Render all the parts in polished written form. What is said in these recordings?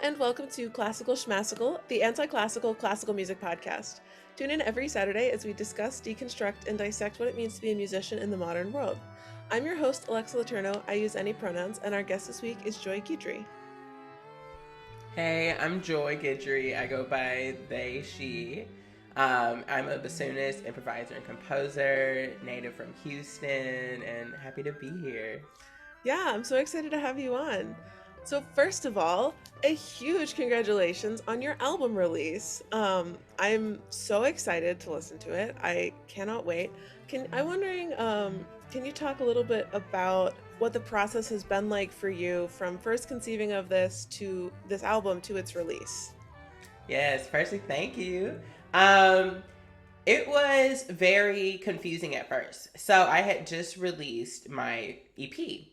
and welcome to Classical Schmassical, the anti-classical classical music podcast. Tune in every Saturday as we discuss, deconstruct, and dissect what it means to be a musician in the modern world. I'm your host, Alexa Letourneau. I use any pronouns, and our guest this week is Joy Guidry. Hey, I'm Joy Guidry. I go by they, she. I'm a bassoonist, improviser, and composer, native from Houston, and happy to be here. Yeah, I'm so excited to have you on. So first of all, a huge congratulations on your album release. I'm so excited to listen to it. I cannot wait. Can you talk a little bit about what the process has been like for you from first conceiving of this album to its release? Yes, firstly, thank you. It was very confusing at first. So I had just released my EP.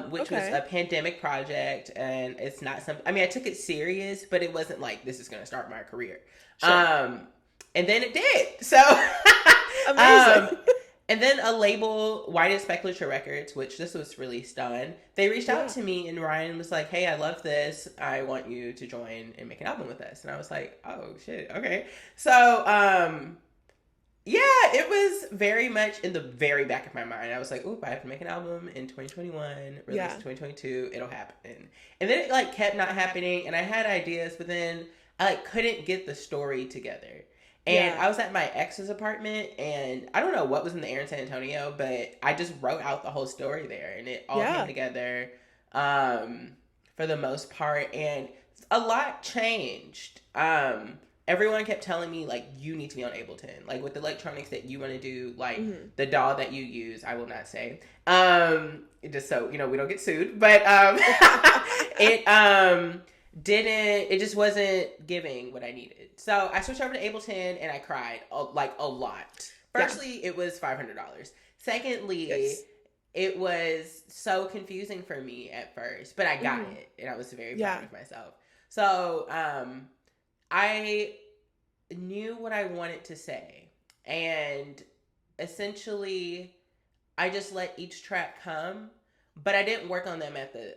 Which was a pandemic project, and it's not something, I took it serious, but it wasn't like, this is going to start my career. Sure. And then it did. So, amazing. And then a label, White and Speculature Records, which this was released on, they reached out to me, and Ryan was like, hey, I love this. I want you to join and make an album with us. And I was like, oh shit. Okay. So, yeah, it was very much in the very back of my mind. I was like, oop, I have to make an album in 2021, release in 2022, it'll happen. And then it kept not happening, and I had ideas, but then I couldn't get the story together. And I was at my ex's apartment, and I don't know what was in the air in San Antonio, but I just wrote out the whole story there, and it all came together for the most part, and a lot changed. Everyone kept telling me, you need to be on Ableton. With the electronics that you want to do, the DAW that you use, I will not say. Just so, we don't get sued. But it just wasn't giving what I needed. So I switched over to Ableton, and I cried, a lot. Firstly, it was $500. Secondly, it was so confusing for me at first. But I got it, and I was very proud of myself. So, I knew what I wanted to say, and essentially I just let each track come, but I didn't work on them at the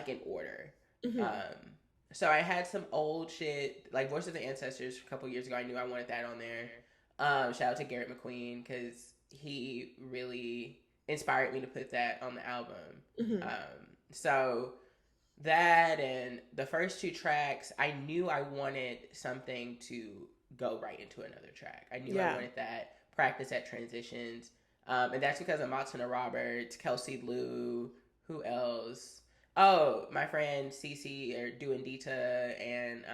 in order. So I had some old shit, Voice of the Ancestors a couple years ago. I knew I wanted that on there. Shout out to Garrett McQueen, because he really inspired me to put that on the album. So that, and the first two tracks, I knew I wanted something to go right into another track. I knew I wanted that practice at transitions. And that's because of Matsuna Roberts, Kelsey Lou, who else? Oh, my friend Cece or Duandita, and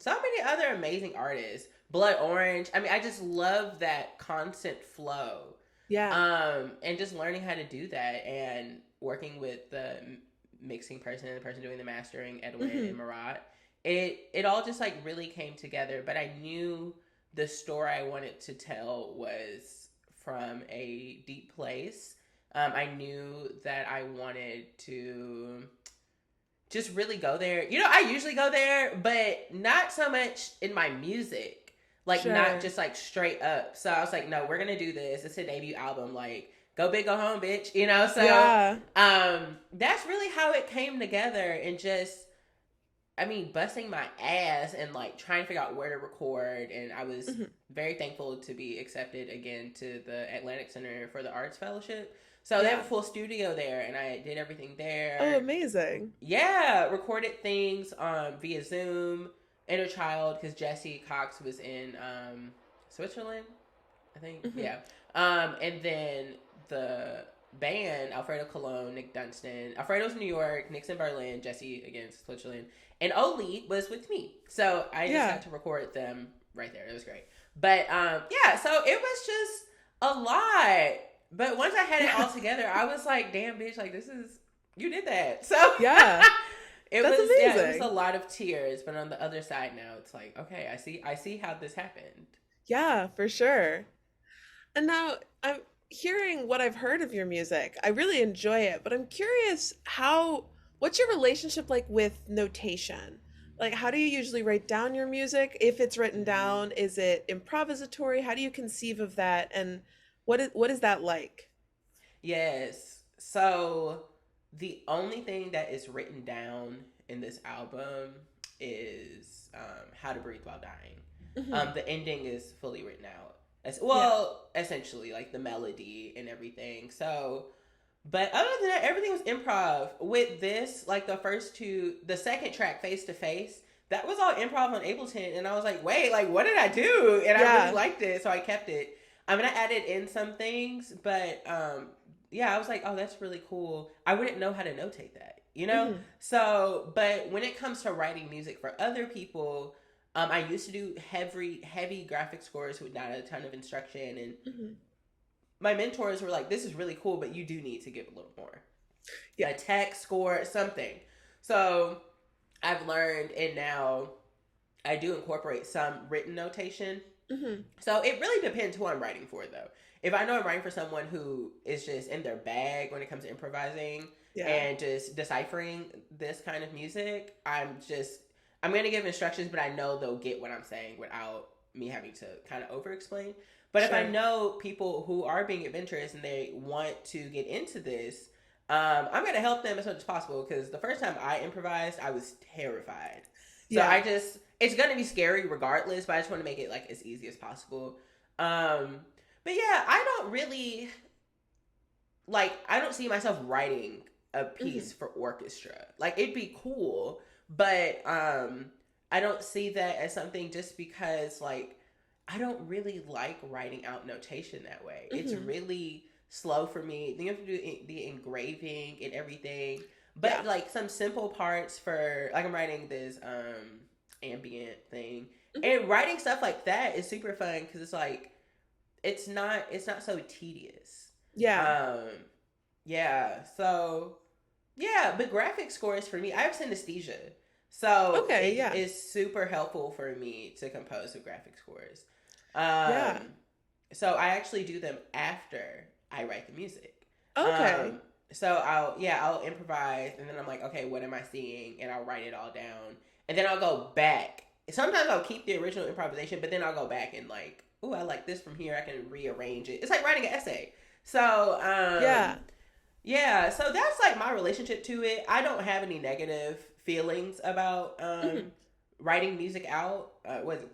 so many other amazing artists. Blood Orange. I just love that constant flow. Yeah. And just learning how to do that, and working with the mixing person and the person doing the mastering, Edwin and Marat, it all just really came together. But I knew the story I wanted to tell was from a deep place. I knew that I wanted to just really go there. I usually go there, but not so much in my music, not just straight up. So I was like, no, we're gonna do this. It's a debut album, go big, go home, bitch. So that's really how it came together, and just, busting my ass and trying to figure out where to record. And I was very thankful to be accepted again to the Atlantic Center for the Arts Fellowship. So they have a full studio there, and I did everything there. Oh, amazing. Yeah, recorded things via Zoom. Inner Child, because Jesse Cox was in Switzerland, I think. Yeah. And then the band, Alfredo Cologne, Nick Dunstan. Alfredo's in New York, Nick's in Berlin, Jesse, again, Switzerland. And Oli was with me. So I just got to record them right there. It was great. But, so it was just a lot. But once I had it all together, I was like, damn, bitch, you did that. So, It was amazing. Yeah, it was a lot of tears, but on the other side now, it's okay, I see how this happened. Yeah, for sure. And now I'm hearing what I've heard of your music. I really enjoy it, but I'm curious what's your relationship with notation? How do you usually write down your music? If it's written down, is it improvisatory? How do you conceive of that? And what is that like? Yes. So the only thing that is written down in this album is How to Breathe While Dying. Mm-hmm. The ending is fully written out. As well, essentially, like the melody and everything. So, but other than that, everything was improv. With this, like the second track, Face to Face, that was all improv on Ableton. And I was like, wait, like, what did I do? And I really liked it, so I kept it. I mean, I added in some things, but yeah, I was like, oh, that's really cool. I wouldn't know how to notate that, you know? Mm-hmm. So, but when it comes to writing music for other people, I used to do heavy graphic scores with not a ton of instruction, and mm-hmm. my mentors were like, this is really cool, but you do need to give a little more. Yeah. A text score, something. So I've learned, and now I do incorporate some written notation. Mm-hmm. So it really depends who I'm writing for, though. If I know I'm writing for someone who is just in their bag when it comes to improvising and just deciphering this kind of music, I'm going to give instructions, but I know they'll get what I'm saying without me having to kind of over-explain. But if I know people who are being adventurous and they want to get into this, I'm going to help them as much as possible, because the first time I improvised, I was terrified. So it's going to be scary regardless, but I just want to make it like as easy as possible. But yeah, I don't really, like, I don't see myself writing a piece mm-hmm. for orchestra. Like, it'd be cool, but I don't see that as something, just because, like, I don't really like writing out notation that way. Mm-hmm. It's really slow for me. Then you have to do the engraving and everything. But like some simple parts for, like, I'm writing this ambient thing. Mm-hmm. And writing stuff like that is super fun, because it's like, it's not so tedious. Yeah. So yeah, but graphic scores for me, I have synesthesia. So it's super helpful for me to compose with graphic scores. So I actually do them after I write the music. Okay. So I'll improvise, and then I'm like, okay, what am I seeing? And I'll write it all down. And then I'll go back. Sometimes I'll keep the original improvisation, but then I'll go back and like, ooh, I like this from here. I can rearrange it. It's like writing an essay. So, so that's like my relationship to it. I don't have any negative feelings about writing music out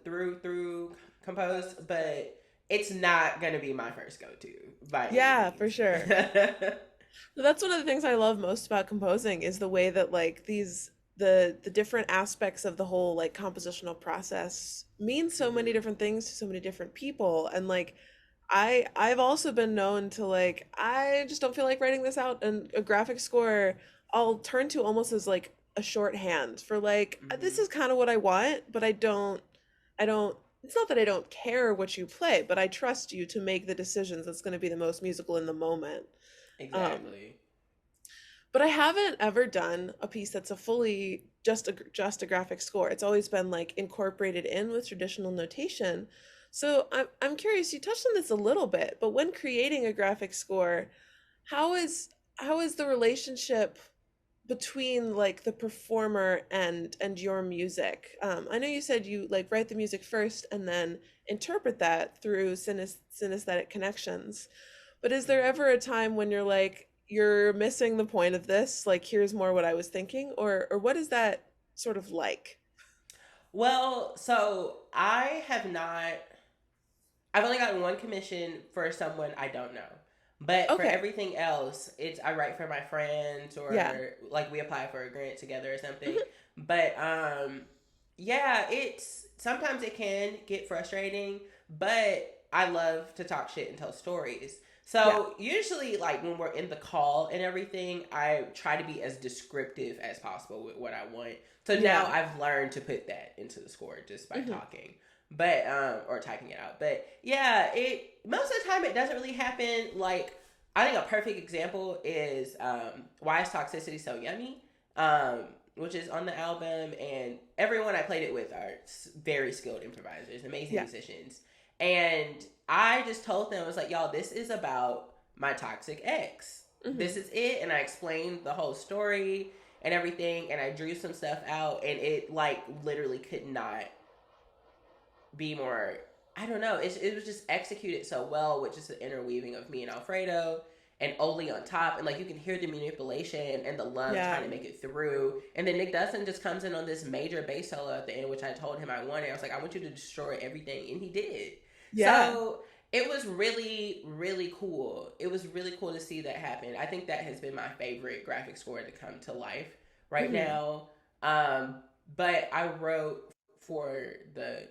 through Compose, but it's not gonna be my first go-to. For sure. Well, that's one of the things I love most about composing, is the way that like the different aspects of the whole like compositional process mean so many different things to so many different people. And like I've also been known to like, I just don't feel like writing this out, and a graphic score I'll turn to almost as like a shorthand for like, this is kind of what I want, but I don't it's not that I don't care what you play, but I trust you to make the decisions that's going to be the most musical in the moment. Exactly. But I haven't ever done a piece that's a fully just a graphic score. It's always been like incorporated in with traditional notation. So I'm curious, you touched on this a little bit, but when creating a graphic score, how is the relationship between like the performer and your music? I know you said you like write the music first and then interpret that through synesthetic connections. But is there ever a time when you're like, you're missing the point of this, like here's more what I was thinking, or what is that sort of like? Well, so I've only gotten one commission for someone I don't know. But for everything else, I write for my friends, or like we apply for a grant together or something. Mm-hmm. But sometimes it can get frustrating, but I love to talk shit and tell stories. So usually, like when we're in the call and everything, I try to be as descriptive as possible with what I want. So now I've learned to put that into the score just by talking. But or typing it out. But yeah, most of the time it doesn't really happen. Like, I think a perfect example is Why is Toxicity So Yummy? Which is on the album, and everyone I played it with are very skilled improvisers, amazing musicians. And I just told them, I was like, y'all, this is about my toxic ex. Mm-hmm. This is it. And I explained the whole story and everything, and I drew some stuff out, and it like literally could not be more, I don't know, it was just executed so well with just the interweaving of me and Alfredo, and only on top, and like you can hear the manipulation and the love trying to make it through. And then Nick Dustin just comes in on this major bass solo at the end, which I told him I wanted. I was like, I want you to destroy everything, and he did. So it was really, really cool. It was really cool to see that happen. I think that has been my favorite graphic score to come to life right now. But I wrote for the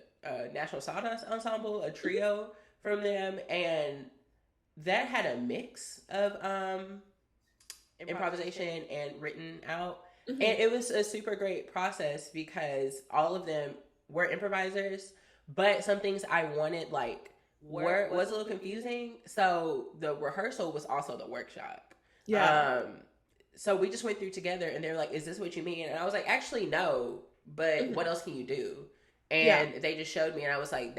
National Sawdust Ensemble, a trio from them, and that had a mix of improvisation and written out. And it was a super great process because all of them were improvisers, but some things I wanted like was a little confusing. So the rehearsal was also the workshop. So we just went through together, and they were like, is this what you mean? And I was like, actually, no, but what else can you do? And they just showed me, and I was like,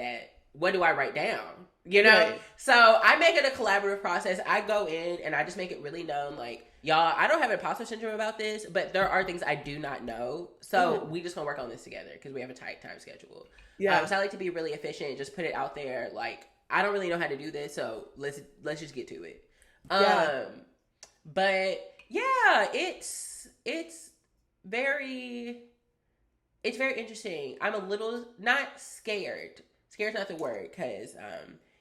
what do I write down? You know? So I make it a collaborative process. I go in and I just make it really known, like, y'all, I don't have imposter syndrome about this, but there are things I do not know. So we just gonna work on this together because we have a tight time schedule. So I like to be really efficient and just put it out there. Like, I don't really know how to do this, so let's just get to it. But yeah, it's very interesting. I'm a little not scared. Scared's not the word, because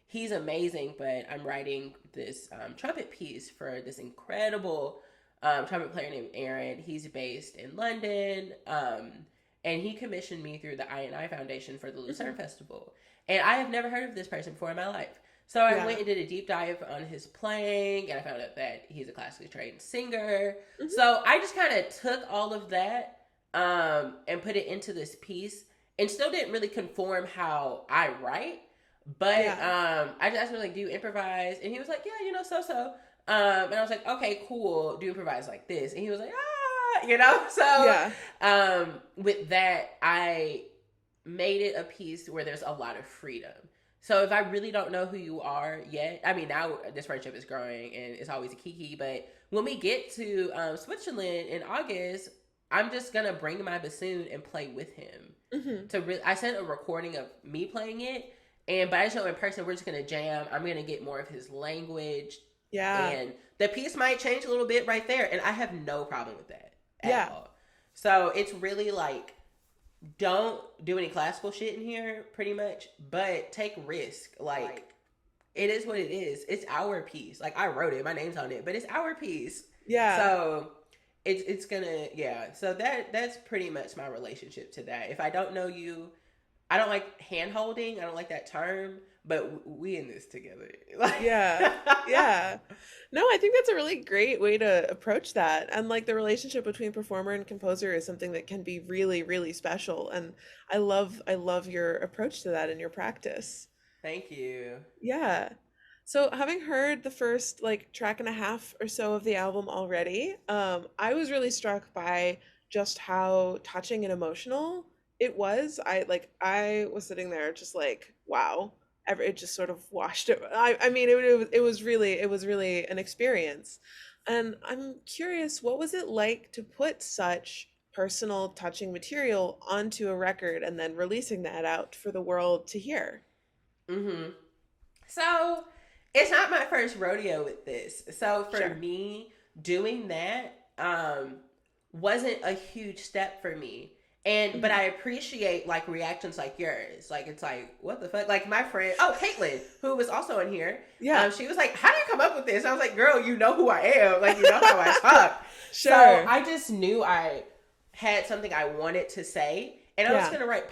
he's amazing, but I'm writing this trumpet piece for this incredible trumpet player named Aaron. He's based in London, and he commissioned me through the I Foundation for the Lucerne Festival. And I have never heard of this person before in my life. So I went and did a deep dive on his playing, and I found out that he's a classically trained singer. So I just kind of took all of that and put it into this piece, and still didn't really conform how I write. But I just asked him, like, do you improvise? And he was like, yeah, you know, so. And I was like, okay, cool. Do you improvise like this? And he was like, you know? So with that, I made it a piece where there's a lot of freedom. So if I really don't know who you are yet, I mean, now this friendship is growing and it's always a kiki, but when we get to Switzerland in August, I'm just going to bring my bassoon and play with him. I sent a recording of me playing it, but I just know in person, we're just going to jam. I'm going to get more of his language. And the piece might change a little bit right there, and I have no problem with that at all. So it's really like, don't do any classical shit in here, pretty much, but take risk. Like, it is what it is. It's our piece. Like, I wrote it, my name's on it, but it's our piece. So it's gonna, so that's pretty much my relationship to that. If I don't know you, I don't like hand holding. I don't like that term, but we in this together. No, I think that's a really great way to approach that. And like the relationship between performer and composer is something that can be really, really special. And I love your approach to that in your practice. Thank you. Yeah. So having heard the first like track and a half or so of the album already, I was really struck by just how touching and emotional it was. I was sitting there just like, wow. It just sort of washed it. I mean, it was really an experience. And I'm curious, what was it like to put such personal, touching material onto a record and then releasing that out for the world to hear? So it's not my first rodeo with this. So for me, doing that wasn't a huge step for me. But I appreciate like reactions like yours. Like, it's like, what the fuck? Like my friend, Caitlin, who was also in here. She was like, how do you come up with this? I was like, girl, you know who I am. Like, you know how I talk. So I just knew I had something I wanted to say. And I was going to write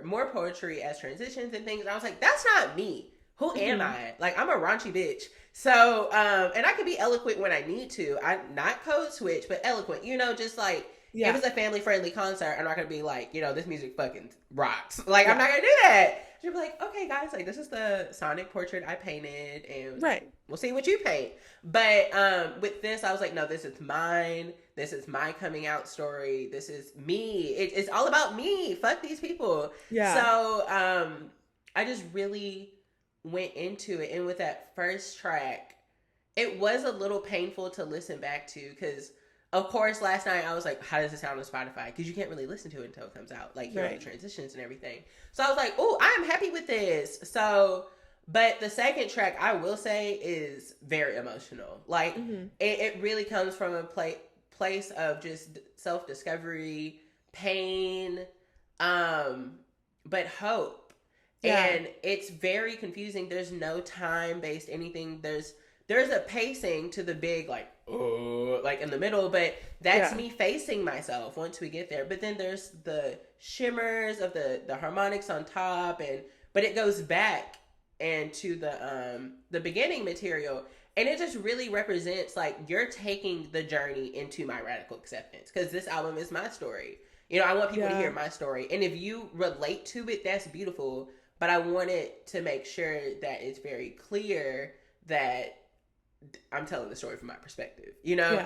more poetry as transitions and things. And I was like, that's not me. Who am I? Like, I'm a raunchy bitch. So, and I can be eloquent when I need to. I'm not code switch, but eloquent, you know, just like, if it's a family-friendly concert, I'm not going to be like, you know, this music fucking rocks. Like, I'm not going to do that. You'll be like, okay, guys, like, this is the sonic portrait I painted, and we'll see what you paint. But with this, I was like, no, this is mine. This is my coming out story. This is me. It's all about me. Fuck these people. So I just really went into it. And with that first track, it was a little painful to listen back to because, of course, last night I was like, how does it sound on Spotify? Because you can't really listen to it until it comes out, like, you know, the transitions and everything. So I was like, oh, I am happy with this. So But the second track, I will say, is very emotional. Like, it really comes from a place of just self-discovery, pain, but hope. Yeah. And it's very confusing. There's no time-based anything. There's a pacing to the big, like in the middle, but that's me facing myself once we get there. But then there's the shimmers of the harmonics on top, but it goes back and to the beginning material, and it just really represents like you're taking the journey into my radical acceptance, because this album is my story. You know, I want people to hear my story, and if you relate to it, that's beautiful. But I wanted to make sure that it's very clear that I'm telling the story from my perspective, you know?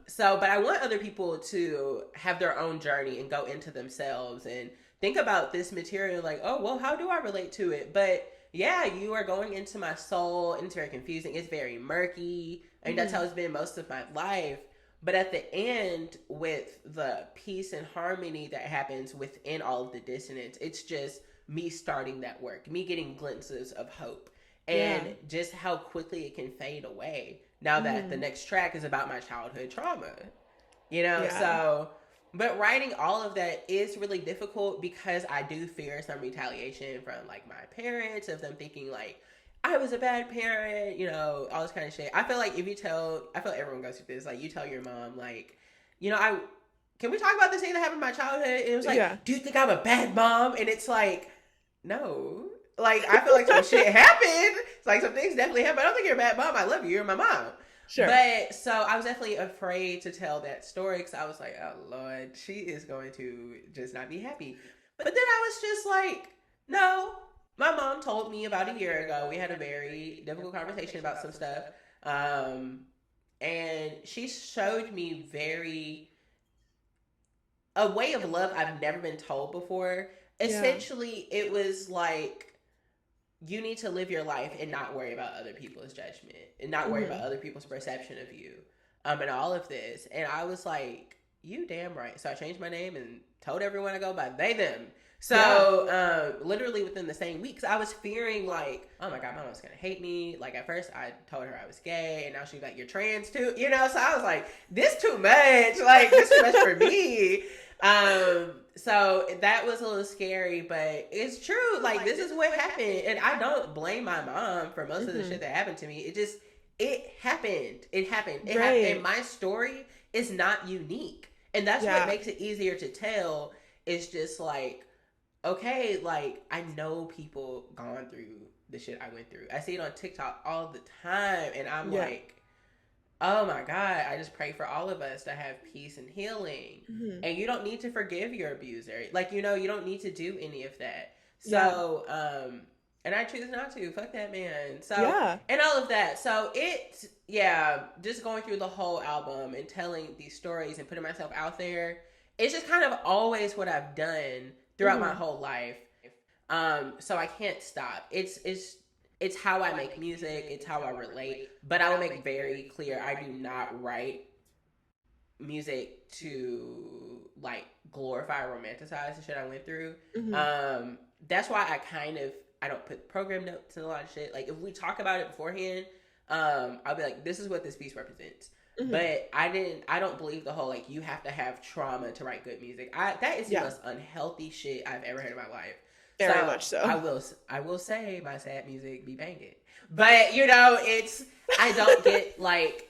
So, but I want other people to have their own journey and go into themselves and think about this material like, oh, well, how do I relate to it? But yeah, you are going into my soul, and it's very confusing. It's very murky. I mean, that's how it's been most of my life. But at the end, with the peace and harmony that happens within all of the dissonance, it's just me starting that work, me getting glimpses of hope. And just how quickly it can fade away now that the next track is about my childhood trauma, you know? So, but writing all of that is really difficult because I do fear some retaliation from like my parents, of them thinking like, I was a bad parent, you know, all this kind of shit. I feel like I feel like everyone goes through this, like you tell your mom, like, you know, can we talk about this thing that happened in my childhood? And it was like, do you think I'm a bad mom? And it's like, no. Like, I feel like some shit happened. It's like some things definitely happened. I don't think you're a bad mom. I love you. You're my mom. Sure. But so I was definitely afraid to tell that story because I was like, oh, Lord, she is going to just not be happy. But then I was just like, no. My mom told me about a year ago, we had a very difficult conversation about some stuff. And she showed me a way of love I've never been told before. Essentially, it was like, you need to live your life and not worry about other people's judgment and not worry about other people's perception of you, and all of this. And I was like, you damn right. So I changed my name and told everyone I go by they, them. So, literally within the same weeks, I was fearing like, oh my God, my mom's going to hate me. Like at first I told her I was gay, and now she's like, you're trans too, you know? So I was like, this too much, like this too much for me. So that was a little scary, but it's true. Like, this is what happened. And I don't blame my mom for most of the shit that happened to me. It happened. It happened. And my story is not unique. And that's what makes it easier to tell. It's just like, okay, like, I know people gone through the shit I went through. I see it on TikTok all the time. And I'm like, oh my God, I just pray for all of us to have peace and healing. And you don't need to forgive your abuser. Like, you know, you don't need to do any of that. So, and I choose not to. Fuck that man. So, and all of that. So just going through the whole album and telling these stories and putting myself out there, it's just kind of always what I've done throughout my whole life. So I can't stop. It's how I make music. It's how I relate. But I will make very clear, I do not write music to like glorify or romanticize the shit I went through. That's why I don't put program notes in a lot of shit. Like if we talk about it beforehand, I'll be like, this is what this piece represents. But I don't believe the whole like you have to have trauma to write good music. That is the most unhealthy shit I've ever heard in my life. Very much so. I will say my sad music be banging. But, you know, I don't get, like,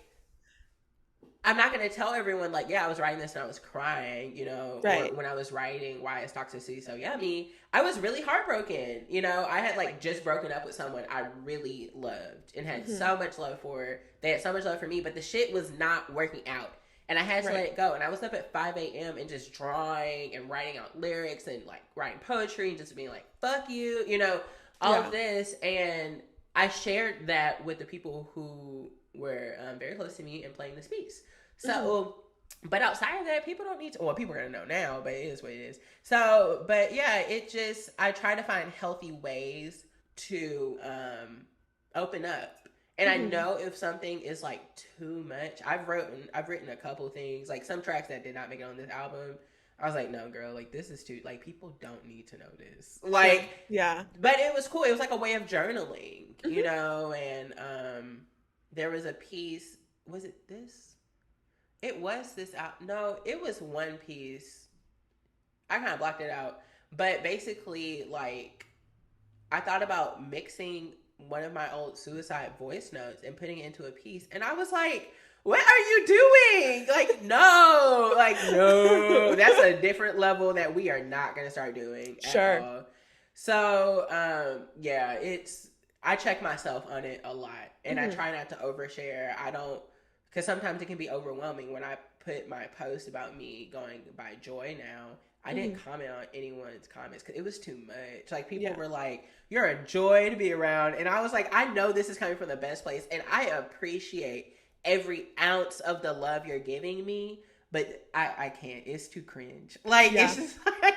I'm not going to tell everyone, like, yeah, I was writing this and I was crying, you know. Or when I was writing Why Is Toxicity So Yummy, I was really heartbroken, you know. I had, like, just broken up with someone I really loved and had so much love for. They had so much love for me, but the shit was not working out. And I had to let it go. And I was up at 5 a.m. and just drawing and writing out lyrics and like writing poetry and just being like, fuck you, you know, all of this. And I shared that with the people who were very close to me and playing this piece. So, but outside of that, people don't need to, well, people are going to know now, but it is what it is. So, but yeah, I try to find healthy ways to open up. And I know if something is like too much, I've written a couple things, like some tracks that did not make it on this album. I was like, no, girl, like, this is too, like, people don't need to know this. Like, sure. Yeah. But it was cool. It was like a way of journaling, you know, and there was a piece, was it this? It was this out. No, it was one piece. I kind of blocked it out. But basically, like, I thought about mixing one of my old suicide voice notes and putting it into a piece. And I was like, what are you doing? Like, no. Like, no. That's a different level that we are not going to start doing at all. So, yeah, I check myself on it a lot. And I try not to overshare. I don't, because sometimes it can be overwhelming. When I put my post about me going by Joy now, I didn't comment on anyone's comments because it was too much. Like, people were like, you're a joy to be around. And I was like, I know this is coming from the best place. And I appreciate every ounce of the love you're giving me. But I can't. It's too cringe. Like, it's just like,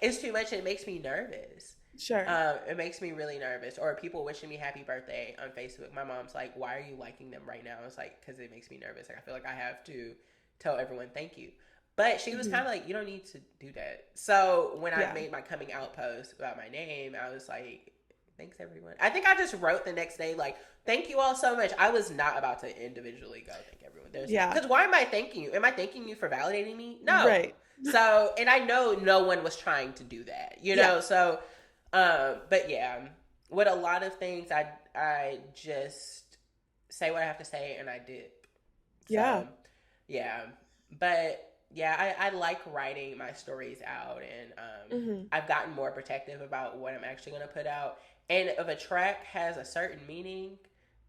it's too much. And it makes me nervous. Sure. It makes me really nervous. Or people wishing me happy birthday on Facebook. My mom's like, why are you liking them right now? It's like, because it makes me nervous. Like, I feel like I have to tell everyone thank you. But she was kind of like, you don't need to do that. So when I made my coming out post about my name, I was like, thanks, everyone. I think I just wrote the next day, like, thank you all so much. I was not about to individually go thank everyone. Because why am I thanking you? Am I thanking you for validating me? No. Right. So, and I know no one was trying to do that, you know? So, but yeah, with a lot of things, I just say what I have to say and I dip. So, yeah. But yeah, I like writing my stories out, and I've gotten more protective about what I'm actually going to put out. And if a track has a certain meaning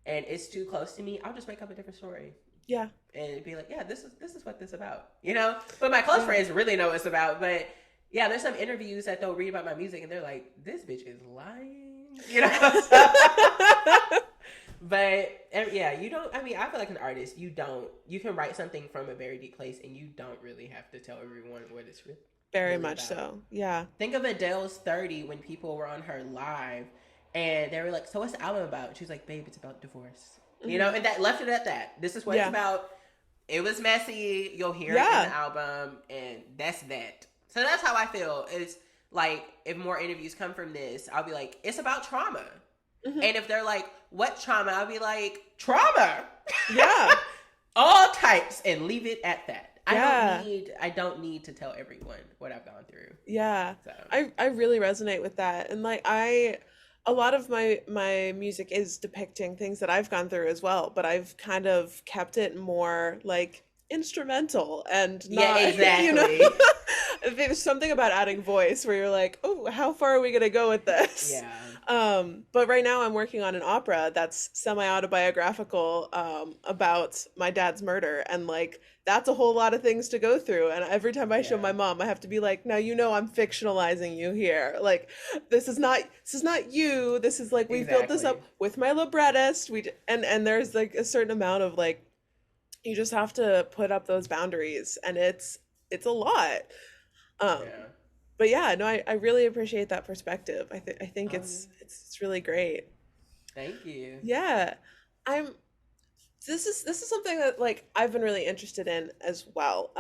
and it's too close to me, I'll just make up a different story. Yeah. And be like, yeah, this is what this is about, you know? But my close friends really know what it's about. But yeah, there's some interviews that they'll read about my music and they're like, this bitch is lying, you know? But yeah, you don't, I mean, I feel like an artist, you can write something from a very deep place and you don't really have to tell everyone what it's really very much about. So, yeah. Think of Adele's 30 when people were on her live and they were like, so what's the album about? And she's like, babe, it's about divorce. You know, and that left it at that. This is what it's about. It was messy. You'll hear it in the album and that's that. So that's how I feel. It's like, if more interviews come from this, I'll be like, it's about trauma. And if they're like, what trauma? I'll be like, trauma. Yeah. All types, and leave it at that. I don't need to tell everyone what I've gone through. Yeah. So. I really resonate with that. And like, a lot of my music is depicting things that I've gone through as well, but I've kind of kept it more like instrumental and not, exactly. You know, there's something about adding voice where you're like, oh, how far are we going to go with this? Yeah. But right now I'm working on an opera that's semi-autobiographical, about my dad's murder. And like, that's a whole lot of things to go through. And every time I show my mom, I have to be like, now, you know, I'm fictionalizing you here. Like, this is not you. This is like, we built this up with my librettist. And there's like a certain amount of like, you just have to put up those boundaries, and it's a lot. But yeah, no, I really appreciate that perspective. I think it's really great. Thank you. Yeah. This is something that like I've been really interested in as well.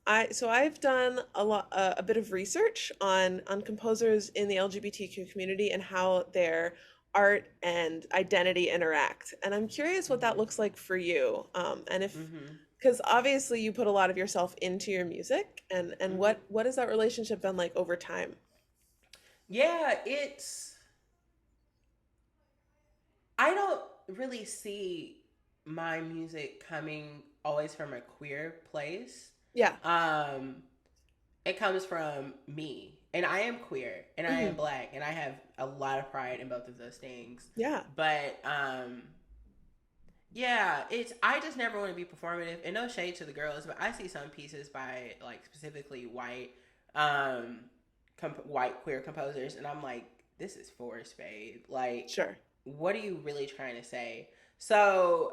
I've done a bit of research on composers in the LGBTQ community and how their art and identity interact. And I'm curious what that looks like for you. And if because obviously you put a lot of yourself into your music, and what has that relationship been like over time? Yeah, I don't really see my music coming always from a queer place. Yeah. It comes from me, and I am queer, and I am Black, and I have a lot of pride in both of those things. Yeah. But yeah, I just never want to be performative, and no shade to the girls, but I see some pieces by like specifically white queer composers, and I'm like, this is forced, babe. Like, sure, what are you really trying to say? So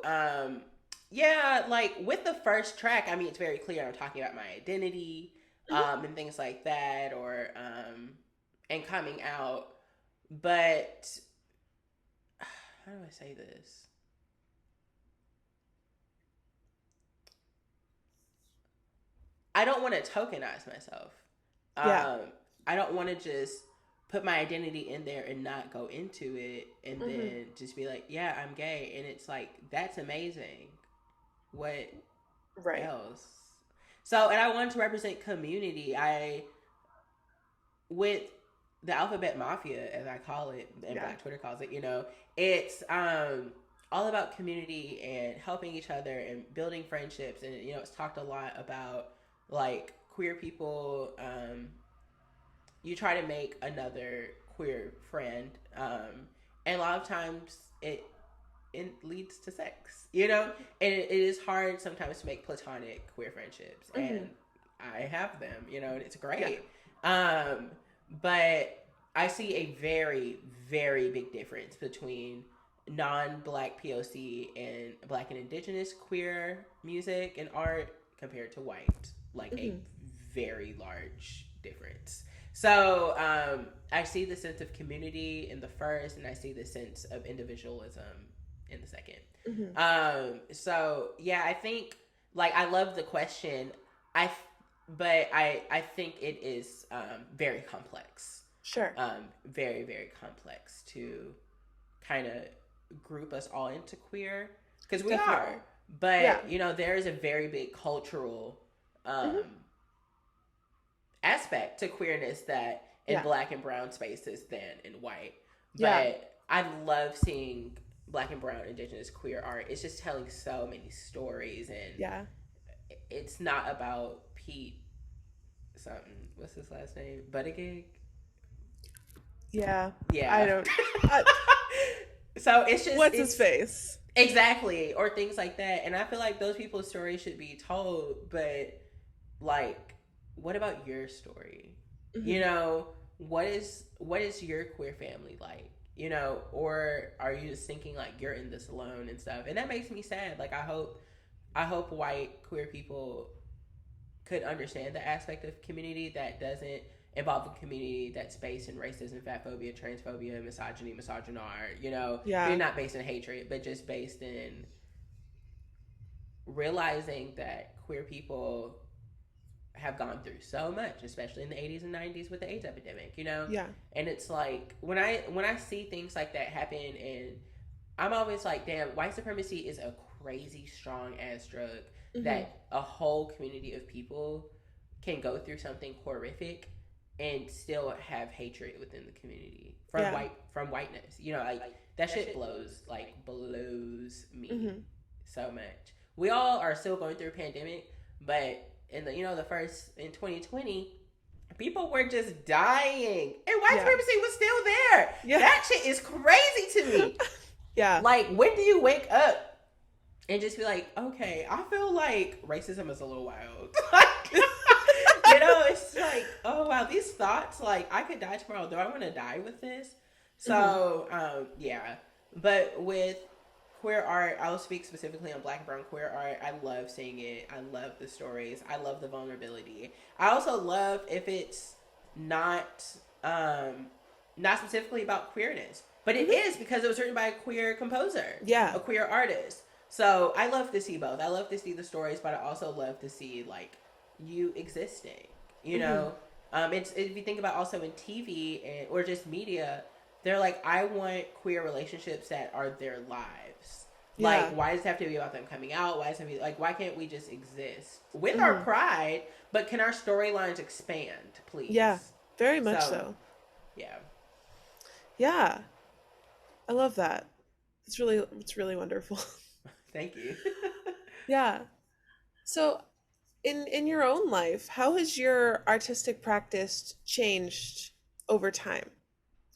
yeah, like with the first track, I mean, it's very clear I'm talking about my identity and things like that, or and coming out. But how do I say this? I don't want to tokenize myself. I don't want to just put my identity in there and not go into it and then just be like, yeah, I'm gay. And it's like, that's amazing. What else? So, and I wanted to represent community. With the Alphabet Mafia, as I call it, and Black Twitter calls it, you know, it's all about community and helping each other and building friendships. And, you know, it's talked a lot about, like, queer people, you try to make another queer friend, and a lot of times it leads to sex, you know, and it is hard sometimes to make platonic queer friendships, and I have them, you know, and it's great. But I see a very, very big difference between non-Black POC and Black and Indigenous queer music and art compared to white, like a very large difference. So I see the sense of community in the first, and I see the sense of individualism in the second. So yeah, I think, like, I love the question. But I think it is very complex. Sure. Very, very complex to kind of group us all into queer, because we are. But you know, there is a very big cultural aspect to queerness that in Black and brown spaces than in white. But I love seeing Black and brown Indigenous queer art. It's just telling so many stories, and it's not about Pete something. What's his last name? Buttigieg? Yeah. I don't. So it's just, what's his face? Exactly, or things like that. And I feel like those people's stories should be told, but, like, what about your story? You know, what is your queer family like? You know, or are you just thinking like you're in this alone and stuff? And that makes me sad. Like, I hope white queer people could understand the aspect of community that doesn't involve a community that's based in racism, fatphobia, transphobia, misogyny, misogynar, you know, you're not based in hatred, but just based in realizing that queer people have gone through so much, especially in the 80s and 90s with the AIDS epidemic, you know? And it's like, when I see things like that happen, and I'm always like, damn, white supremacy is a crazy strong ass drug that a whole community of people can go through something horrific and still have hatred within the community from whiteness. You know, like, that shit blows me so much. We all are still going through a pandemic, but in the, you know, in 2020, people were just dying, and white supremacy was still there. That shit is crazy to me. Like, when do you wake up and just be like, okay, I feel like racism is a little wild. You know, it's like, oh wow, these thoughts, like, I could die tomorrow. Do I want to die with this? So, but with queer art, I will speak specifically on Black and brown queer art. I love seeing it. I love the stories. I love the vulnerability. I also love if it's not specifically about queerness, but it is, because it was written by a queer composer, a queer artist. So I love to see both. I love to see the stories, but I also love to see, like, you existing, you know? It's, if you think about also in TV or just media, they're like, I want queer relationships that are their lives. Like, why does it have to be about them coming out? Why does it have to be, like, why can't we just exist with our pride, but can our storylines expand, please? Yeah, very much so. Yeah. I love that. It's really wonderful. Thank you. So in your own life, how has your artistic practice changed over time?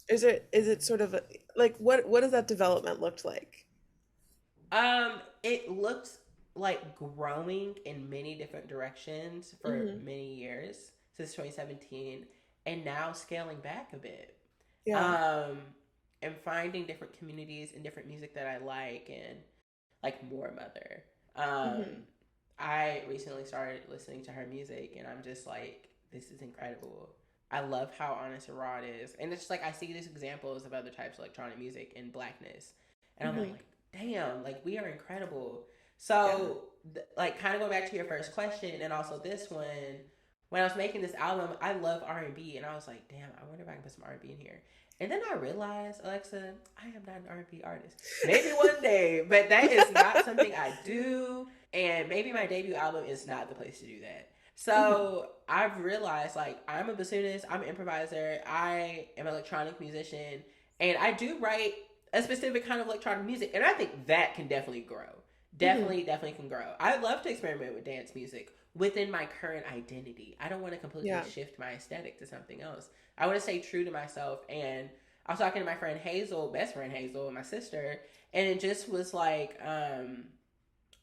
Is it sort of like, what does that development look like? It looked like growing in many different directions for many years since 2017, and now scaling back a bit. And finding different communities and different music that I like, and like More Mother. I recently started listening to her music, and I'm just like, this is incredible. I love how honest and raw it is. And it's just like, I see these examples of other types of electronic music and Blackness. And I'm like, damn, like, we are incredible. So, like, kind of going back to your first question and also this one, when I was making this album, I love R&B, and I was like, damn, I wonder if I can put some R&B in here. And then I realized, Alexa, I am not an R&B artist. Maybe one day, but that is not something I do, and maybe my debut album is not the place to do that. So I've realized, like, I'm a bassoonist, I'm an improviser, I am an electronic musician, and I do write a specific kind of electronic music, and I think that can definitely grow. Definitely can grow. I'd love to experiment with dance music within my current identity. I don't want to completely shift my aesthetic to something else. I want to stay true to myself. And I was talking to my friend Hazel, best friend Hazel, and my sister, and it just was like, I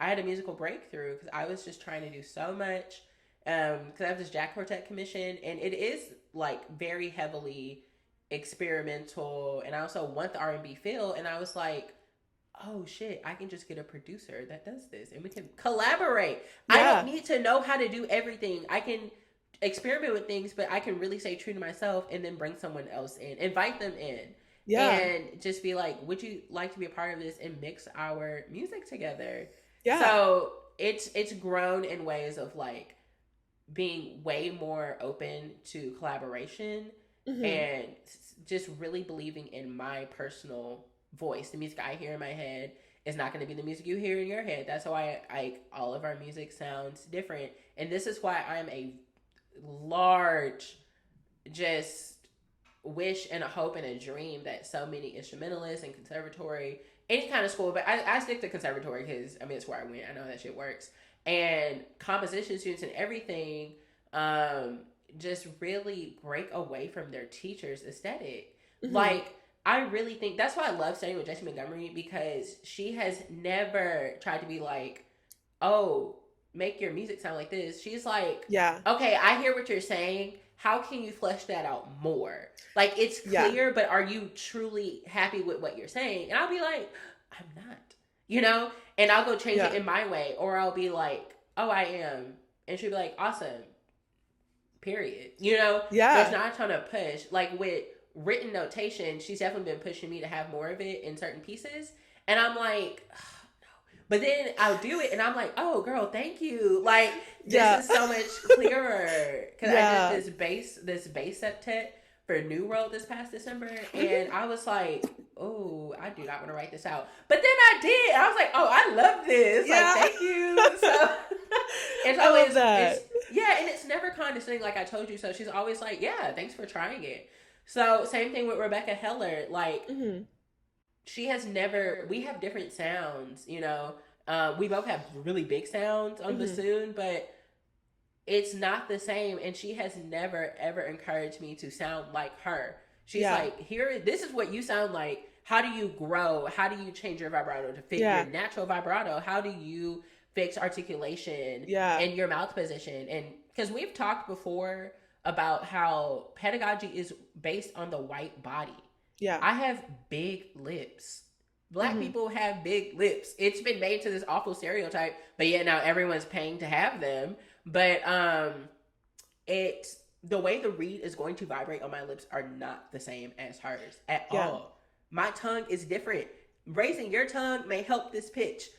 had a musical breakthrough because I was just trying to do so much. Because I have this Jack Quartet commission, and it is like very heavily experimental, and I also want the R&B feel, and I was like, oh shit, I can just get a producer that does this and we can collaborate. I don't need to know how to do everything. I can experiment with things, but I can really stay true to myself and then bring someone else in, invite them in, and just be like, would you like to be a part of this and mix our music together? So it's grown in ways of like being way more open to collaboration and just really believing in my personal voice. The music I hear in my head is not going to be the music you hear in your head. That's why all of our music sounds different. And this is why I'm a large just wish and a hope and a dream that so many instrumentalists and conservatory, any kind of school, but I stick to conservatory because I mean it's where I went. I know that shit works. And composition students and everything just really break away from their teacher's aesthetic. Like, I really think that's why I love studying with Jessie Montgomery, because she has never tried to be like, oh, make your music sound like this. She's like, okay, I hear what you're saying. How can you flesh that out more? Like, it's clear, but are you truly happy with what you're saying? And I'll be like, I'm not, you know? And I'll go change it in my way. Or I'll be like, oh, I am. And she'll be like, awesome. Period. You know? There's not a ton of push. Like, with written notation, she's definitely been pushing me to have more of it in certain pieces. And I'm like, oh, no. But then I'll do it and I'm like, oh, girl, thank you. Like, this is so much clearer. Because I did this bass septet for New World this past December. And I was like, oh, I do not want to write this out. But then I did. I was like, oh, I love this. Like, thank you. So it's always, I love that. And it's never condescending, like I told you. So she's always like, yeah, thanks for trying it. So same thing with Rebecca Heller. Like, she has never, we have different sounds, you know. We both have really big sounds on bassoon, but it's not the same. And she has never, ever encouraged me to sound like her. She's like, this is what you sound like. How do you grow? How do you change your vibrato to fit your natural vibrato? How do you fix articulation and your mouth position? And because we've talked before about how pedagogy is based on the white body. I have big lips. Black people have big lips. It's been made to this awful stereotype, but yet now everyone's paying to have them. But it's the way the reed is going to vibrate on my lips are not the same as hers at all. My tongue is different. Raising your tongue may help this pitch.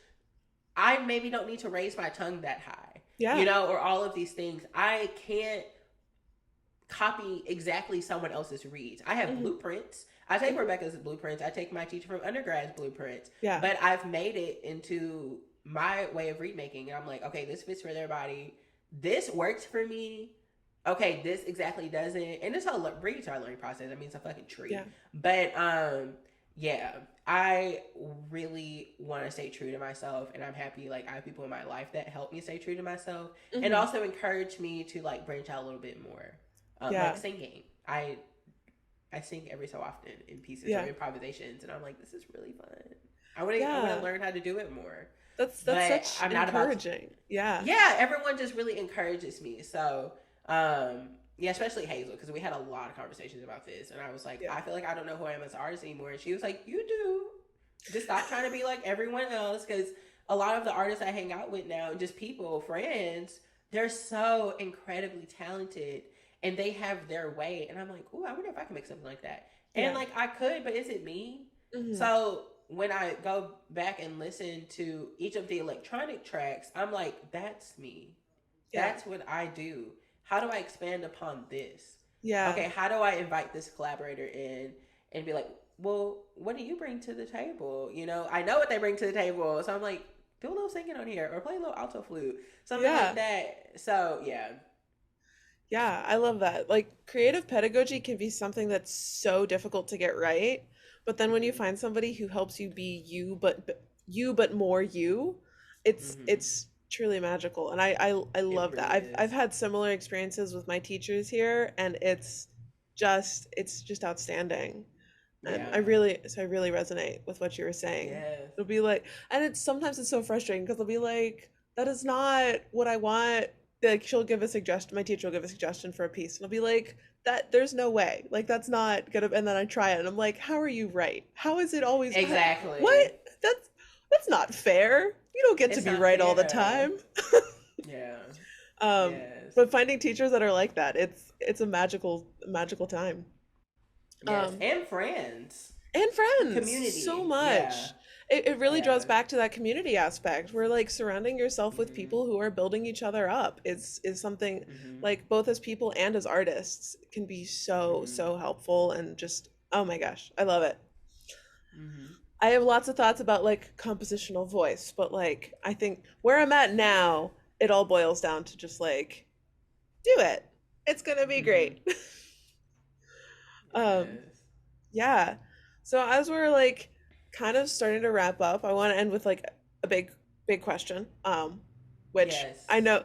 I maybe don't need to raise my tongue that high. You know, or all of these things. I can't copy exactly someone else's reads. I have blueprints. I take Rebecca's blueprints. I take my teacher from undergrad's blueprints. But I've made it into my way of reed making. And I'm like, okay, this fits for their body. This works for me. Okay, this exactly doesn't. And this whole reeds are a learning process. I mean, it's a fucking tree. But I really want to stay true to myself, and I'm happy like I have people in my life that help me stay true to myself and also encourage me to like branch out a little bit more. Like singing. I sing every so often in pieces or improvisations, and I'm like, this is really fun. I want to learn how to do it more. That's such I'm not encouraging. Everyone just really encourages me. So especially Hazel, because we had a lot of conversations about this, and I was like, I feel like I don't know who I am as an artist anymore. And she was like, you do. Just stop trying to be like everyone else, because a lot of the artists I hang out with now, just people, friends, they're so incredibly talented, and they have their way. And I'm like, ooh, I wonder if I can make something like that. And like, I could, but is it me? So when I go back and listen to each of the electronic tracks, I'm like, that's me. Yeah. That's what I do. How do I expand upon this? Yeah. Okay, how do I invite this collaborator in and be like, well, what do you bring to the table? You know, I know what they bring to the table. So I'm like, do a little singing on here or play a little alto flute. Something like that. So, yeah. Yeah, I love that. Like, creative pedagogy can be something that's so difficult to get right. But then when you find somebody who helps you be you, but more you, it's truly magical. And I love that. I've had similar experiences with my teachers here, and it's just outstanding. And I really resonate with what you were saying. Yes. It'll be like, and sometimes it's so frustrating because they'll be like, that is not what I want. Like, she'll give a suggestion, my teacher will give a suggestion for a piece, and I'll be like, that there's no way, like, that's not gonna, and then I try it and I'm like, how are you right? How is it always exactly what? That's not fair. You don't get to be right all the time. Yeah. Yes. But finding teachers that are like that, it's a magical time. Yes. And friends community so much. It really draws back to that community aspect where, like, surrounding yourself with people who are building each other up is something like, both as people and as artists, can be so helpful, and just, oh my gosh, I love it. I have lots of thoughts about, like, compositional voice, but, like, I think where I'm at now, it all boils down to just, like, do it. It's gonna be great. Yeah. So as we're, like, kind of starting to wrap up, I want to end with, like, a big question, which I know,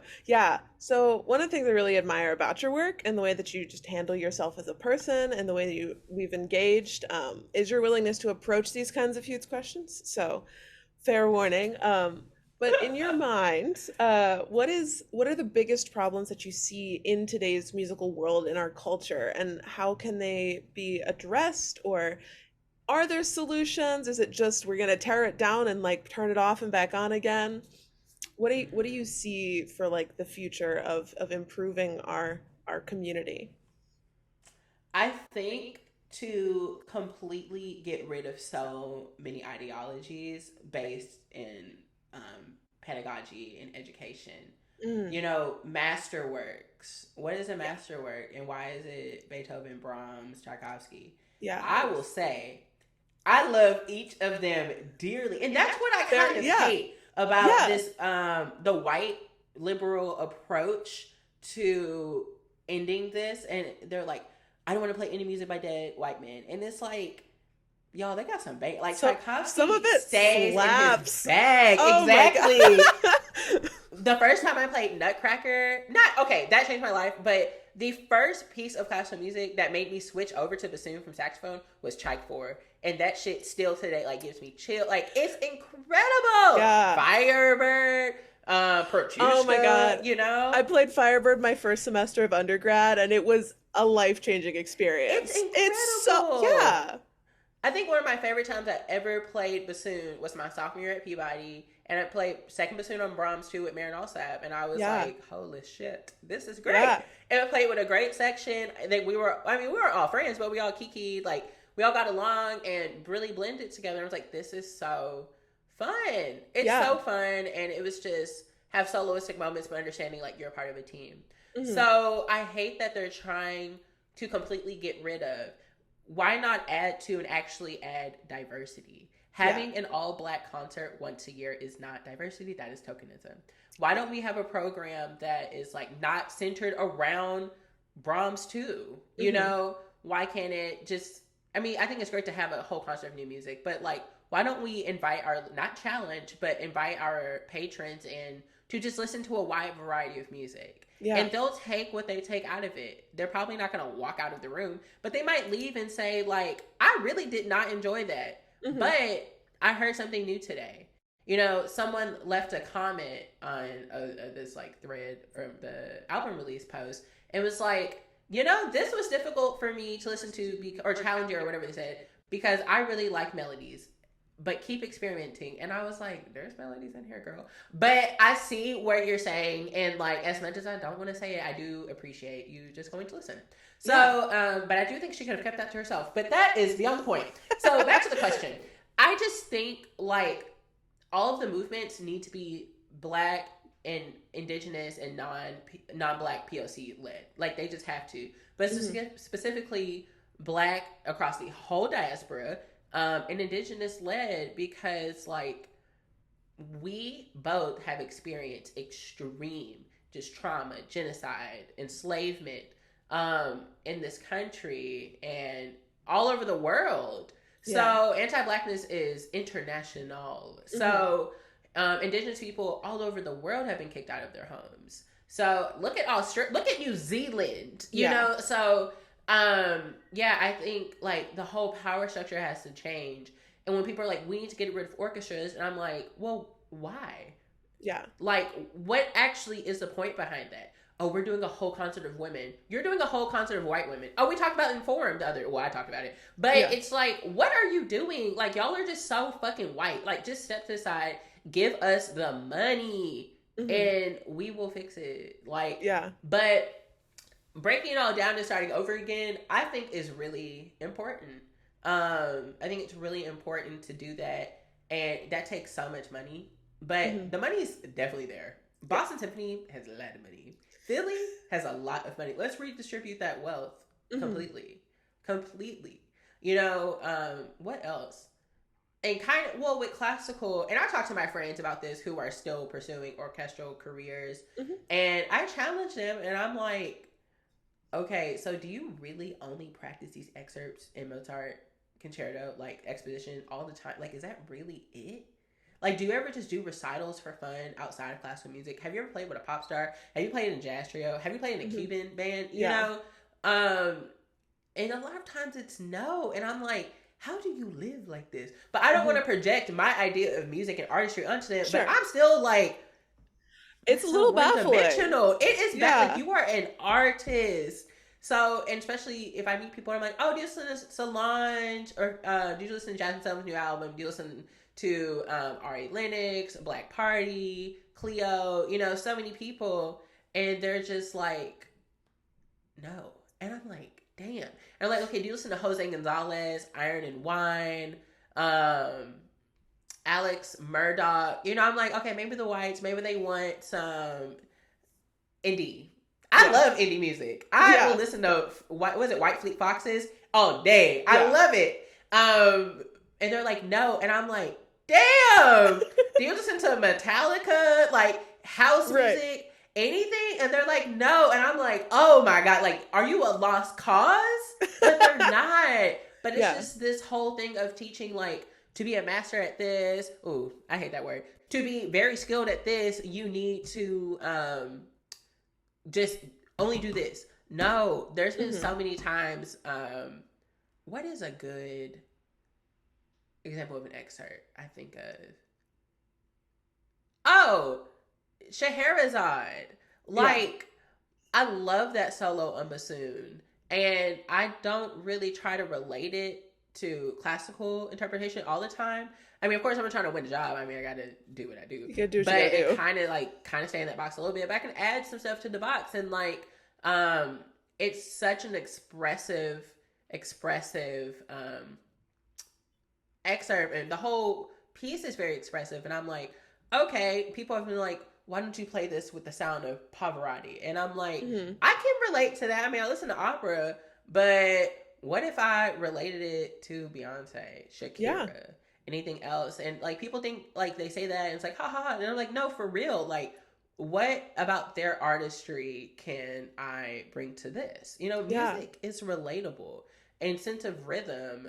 so one of the things I really admire about your work and the way that you just handle yourself as a person and the way that we've engaged, is your willingness to approach these kinds of huge questions. So fair warning, but in your mind, what are the biggest problems that you see in today's musical world, in our culture, and how can they be addressed? Or are there solutions? Is it just we're gonna tear it down and, like, turn it off and back on again? What do you see for, like, the future of improving our community? I think to completely get rid of so many ideologies based in pedagogy and education. You know, masterworks. What is a masterwork, and why is it Beethoven, Brahms, Tchaikovsky? Yeah, I will say, I love each of them dearly, and that's what I kind of hate about this, the white liberal approach to ending this. And they're like, I don't want to play any music by dead white men, and it's like, y'all, they got some bait. Like, Tchaikovsky, some of it stays slaps in his bag. Oh, exactly. The first time I played Nutcracker, that changed my life, but the first piece of classical music that made me switch over to bassoon from saxophone was Tchaik 4. And that shit still today, like, gives me chill. Like, it's incredible. Yeah. Firebird, Petrushka, oh my God. You know? I played Firebird my first semester of undergrad, and it was a life-changing experience. It's incredible. It's so, I think one of my favorite times I ever played bassoon was my sophomore year at Peabody. And I played second bassoon on Brahms too with Marin Alsap, and I was like, "Holy shit, this is great!" Yeah. And I played with a great section. We were all friends, but we all kikied, like, we all got along and really blended together. I was like, "This is so fun! It's so fun!" And it was just have soloistic moments, but understanding, like, you're a part of a team. So I hate that they're trying to completely get rid of. Why not add to and actually add diversity? Having an all-black concert once a year is not diversity, that is tokenism. Why don't we have a program that is, like, not centered around Brahms too? You know, why can't it just, I mean, I think it's great to have a whole concert of new music, but, like, why don't we invite not challenge, but invite our patrons in to just listen to a wide variety of music? Yeah. And they'll take what they take out of it. They're probably not going to walk out of the room, but they might leave and say, like, I really did not enjoy that. But I heard something new today. You know, someone left a comment on this, like, thread from the album release post. It was like, you know, this was difficult for me to listen to or challenge or whatever they said, because I really like melodies, but keep experimenting. And I was like, there's melodies in here, girl. But I see what you're saying. And, like, as much as I don't want to say it, I do appreciate you just going to listen. So, but I do think she could have kept that to herself. But that is beyond the point. So back to the question. I just think like all of the movements need to be Black and Indigenous and non-Black POC led. Like they just have to. But specifically Black across the whole diaspora, and Indigenous led, because like we both have experienced extreme just trauma, genocide, enslavement in this country and all over the world. So anti-Blackness is international. So Indigenous people all over the world have been kicked out of their homes. So look at Australia, look at New Zealand, you know? So I think like the whole power structure has to change. And when people are like, we need to get rid of orchestras, and I'm like, well, why? Yeah. Like, what actually is the point behind that? Oh, we're doing a whole concert of women. You're doing a whole concert of white women. Oh, we talked about Informed I talked about it. But it's like, what are you doing? Like, y'all are just so fucking white. Like, just step to the side, give us the money, and we will fix it. Like, but breaking it all down and starting over again, I think is really important. I think it's really important to do that. And that takes so much money. But the money is definitely there. Boston Symphony has a lot of money. Philly has a lot of money. Let's redistribute that wealth completely. You know, what else? And kind of, well, with classical, and I talk to my friends about this who are still pursuing orchestral careers, and I challenge them, and I'm like, okay, so do you really only practice these excerpts in Mozart concerto, like exposition all the time? Like, is that really it? Like, do you ever just do recitals for fun outside of classical music? Have you ever played with a pop star? Have you played in a jazz trio? Have you played in a Cuban band? You know? And a lot of times it's no. And I'm like, how do you live like this? But I don't want to project my idea of music and artistry onto them. But I'm still like, it's a little baffling. It is baffling. Like, you are an artist. So, and especially if I meet people, I'm like, oh, do you listen to Solange? Or do you listen to Jasmine Sullivan's new album? Do you listen to Ari Lennox, Black Party, Cleo, you know, so many people, and they're just like, no. And I'm like, damn. And I'm like, okay, do you listen to Jose Gonzalez, Iron and Wine, Alex Murdoch? You know, I'm like, okay, maybe the whites, maybe they want some indie. I love indie music. I will listen to, White Fleet Foxes all day. I love it. And they're like, no. And I'm like, damn, do you listen to Metallica, like house music, anything? And they're like, no. And I'm like, oh my God, like, are you a lost cause? But they're not. But it's just this whole thing of teaching, like, to be a master at this. Ooh, I hate that word. To be very skilled at this, you need to just only do this. No, there's been so many times. What is a good example of an excerpt I think of? Oh, Scheherazade. Like, I love that solo on bassoon, and I don't really try to relate it to classical interpretation all the time. I mean, of course, I'm trying to win a job. I mean, I gotta do what I do. You gotta do what but you gotta do. kind of stay in that box a little bit. But I can add some stuff to the box, and like, it's such an expressive excerpt, and the whole piece is very expressive. And I'm like, okay, people have been like, why don't you play this with the sound of Pavarotti? And I'm like, I can relate to that. I mean, I listen to opera, but what if I related it to Beyonce, Shakira, anything else? And like, people think, like, they say that and it's like, ha ha ha. And I'm like, no, for real. Like, what about their artistry can I bring to this? You know, music is relatable, and sense of rhythm,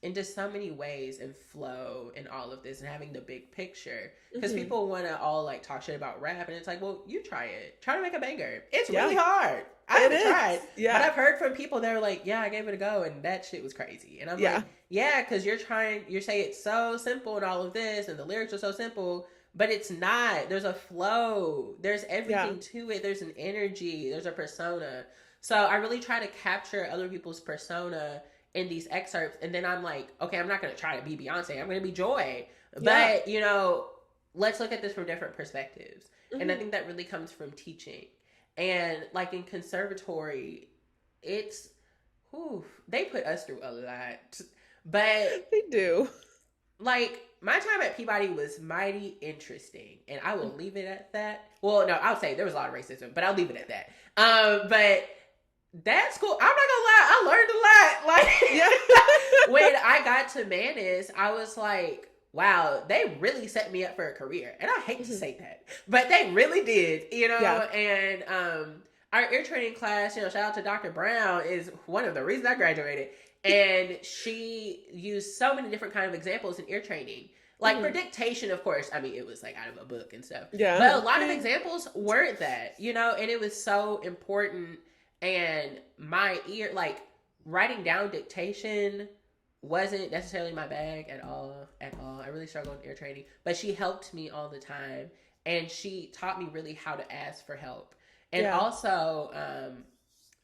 in just so many ways, and flow, and all of this, and having the big picture. Because people want to all like talk shit about rap, and it's like, well, you try to make a banger. It's really hard. I haven't tried, but I've heard from people that are like, yeah, I gave it a go, and that shit was crazy. And I'm like, yeah, because you're saying it's so simple and all of this, and the lyrics are so simple, but it's not. There's a flow. There's everything to it. There's an energy. There's a persona. So I really try to capture other people's persona in these excerpts, and then I'm like, okay, I'm not going to try to be Beyonce. I'm going to be Joy. But, you know, let's look at this from different perspectives. And I think that really comes from teaching. And like in conservatory, it's, they put us through a lot. But They do. like my time at Peabody was mighty interesting, and I will leave it at that. Well, no, I'll say there was a lot of racism, but I'll leave it at that. But that school, I'm not gonna lie, I learned a lot. Like, Yeah. when I got to Manus, I was like, wow, they really set me up for a career. And I hate to say that, but they really did, you know. Yeah. And our ear training class, you know, shout out to Dr. Brown, is one of the reasons I graduated. And she used so many different kind of examples in ear training. Like for dictation, of course, I mean, it was like out of a book and stuff. Yeah. But a lot of examples weren't that, you know, and it was so important. And my ear, like writing down dictation wasn't necessarily my bag at all. I really struggled in ear training, but she helped me all the time. And she taught me really how to ask for help. And also,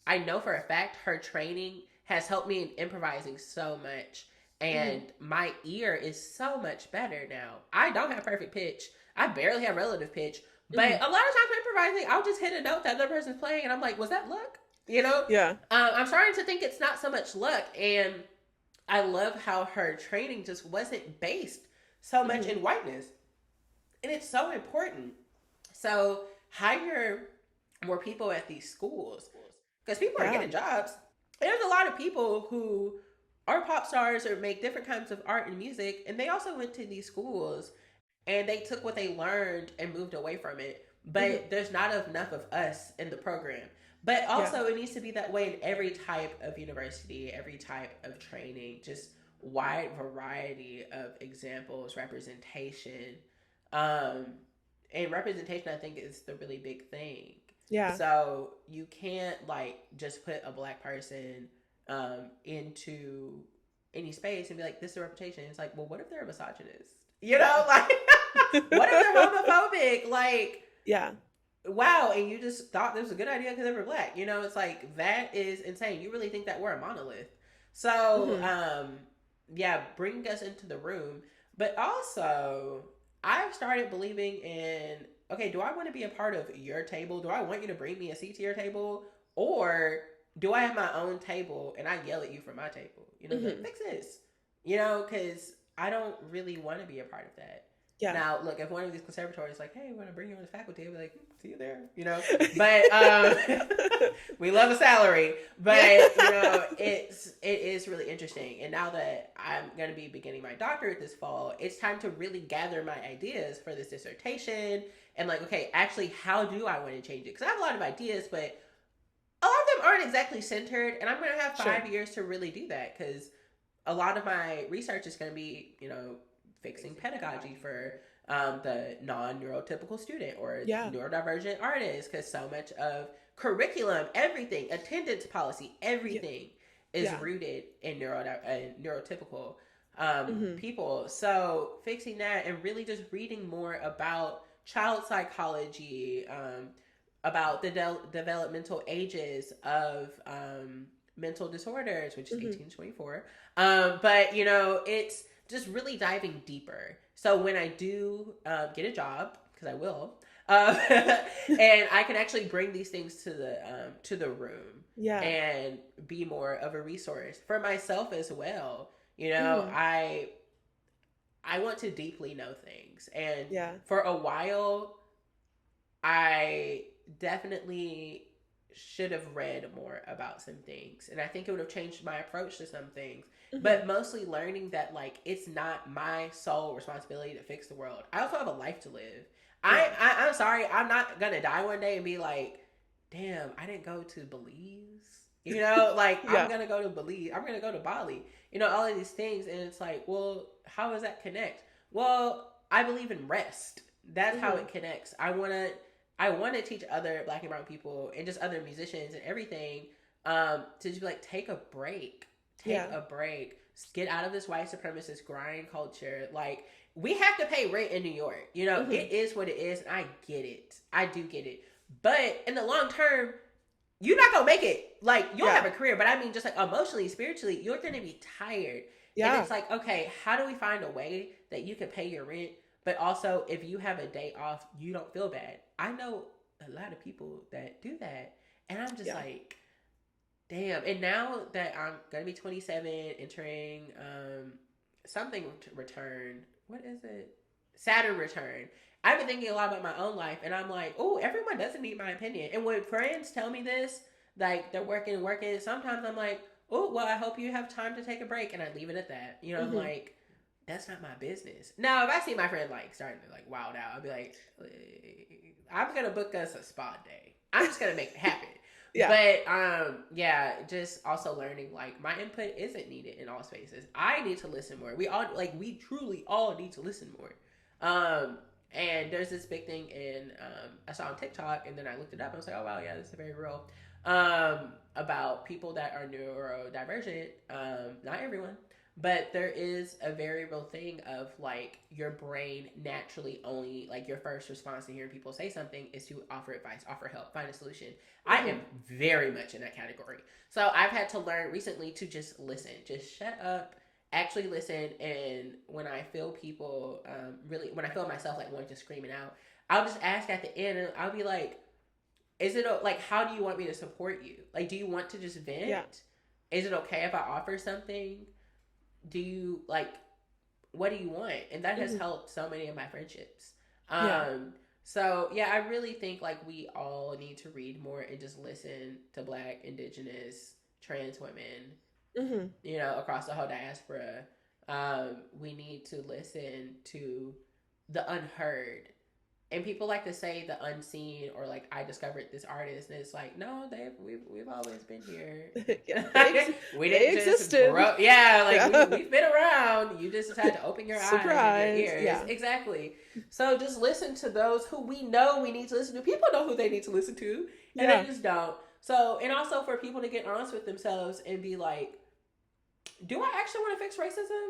I know for a fact her training has helped me in improvising so much. And my ear is so much better now. I don't have perfect pitch. I barely have relative pitch. But a lot of times improvising, I'll just hit a note that the other person's playing and I'm like, was that luck? You know? Yeah. I'm starting to think it's not so much luck. And I love how her training just wasn't based so much in whiteness. And it's so important. So hire more people at these schools. Because people are getting jobs. There's a lot of people who are pop stars or make different kinds of art and music, and they also went to these schools and they took what they learned and moved away from it. But there's not enough of us in the program. But also it needs to be that way in every type of university, every type of training, just wide variety of examples, representation. And representation, I think, is the really big thing. Yeah. So you can't like just put a Black person into any space and be like, this is a reputation. It's like, well, what if they're a misogynist? You know, like, what if they're homophobic? Like, wow, and you just thought this was a good idea because they were Black. You know, it's like, that is insane. You really think that we're a monolith. So, bring us into the room. But also, I've started believing in, okay, do I want to be a part of your table? Do I want you to bring me a seat to your table? Or do I have my own table and I yell at you from my table? You know, like, fix this. You know, because I don't really want to be a part of that. Yeah. Now, look, if one of these conservatories is like, hey, we want to bring you on the faculty, I'll be like, see you there, you know. But we love a salary. But, you know, it is really interesting. And now that I'm going to be beginning my doctorate this fall, it's time to really gather my ideas for this dissertation. And like, okay, actually, how do I want to change it? Because I have a lot of ideas, but a lot of them aren't exactly centered. And I'm going to have 5 years to really do that, because a lot of my research is going to be, you know, fixing pedagogy for the non-neurotypical student or neurodivergent artist, because so much of curriculum, everything, attendance policy, everything is rooted in neurotypical people. So fixing that and really just reading more about child psychology, about the developmental ages of mental disorders, which is 18 to 24. But, you know, it's just really diving deeper. So when I do get a job, because I will, and I can actually bring these things to the room, and be more of a resource for myself as well. You know, I want to deeply know things, and for a while, I definitely should have read more about some things, and I think it would have changed my approach to some things. But mostly learning that, like, it's not my sole responsibility to fix the world. I also have a life to live. I'm sorry, I'm not gonna die one day and be like, damn, I didn't go to Belize. You know, like, I'm gonna go to Belize. I'm gonna go to Bali. You know, all of these things. And it's like, well, how does that connect? Well, I believe in rest. That's how it connects. I want to teach other Black and brown people and just other musicians and everything to just be like, take a break. Take a break. Get out of this white supremacist grind culture. Like, we have to pay rent in New York. You know, it is what it is. And I get it. I do get it. But in the long term, you're not going to make it. Like, you'll have a career. But I mean, just like emotionally, spiritually, you're going to be tired. Yeah. And it's like, okay, how do we find a way that you can pay your rent, but also if you have a day off, you don't feel bad? I know a lot of people that do that. And I'm just like, Damn. And now that I'm gonna be 27, entering something return. What is it? Saturn return. I've been thinking a lot about my own life, and I'm like, oh, everyone doesn't need my opinion. And when friends tell me this, like they're working, sometimes I'm like, oh, well, I hope you have time to take a break, and I leave it at that. You know, I'm like, that's not my business. Now, if I see my friend like starting to like wild out, I'll be like, I'm gonna book us a spa day. I'm just gonna make it happen. Yeah. But yeah, just also learning like my input isn't needed in all spaces. I need to listen more. We truly all need to listen more. And there's this big thing I saw on TikTok, and then I looked it up and I was like, oh wow, yeah, this is very real. About people that are neurodivergent. Not everyone, but there is a very real thing of like your brain naturally only like your first response to hearing people say something is to offer advice, offer help, find a solution. I am very much in that category. So I've had to learn recently to just listen, just shut up, actually listen. And when I feel people when I feel myself like wanting to scream it out, I'll just ask at the end, and I'll be like, is it like, how do you want me to support you? Like, do you want to just vent? Yeah. Is it okay if I offer something? Do you like, what do you want? And that has helped so many of my friendships. So yeah, I really think like we all need to read more and just listen to Black, Indigenous, trans women, you know, across the whole diaspora. We need to listen to the unheard. And people like to say the unseen, or like, I discovered this artist, and it's like, no, we've always been here. We didn't just grow. Yeah, like we've been around. You just had to open your eyes and your ears. Yeah. Exactly. So just listen to those who we know we need to listen to. People know who they need to listen to, and they just don't. So, and also for people to get honest with themselves and be like, do I actually want to fix racism?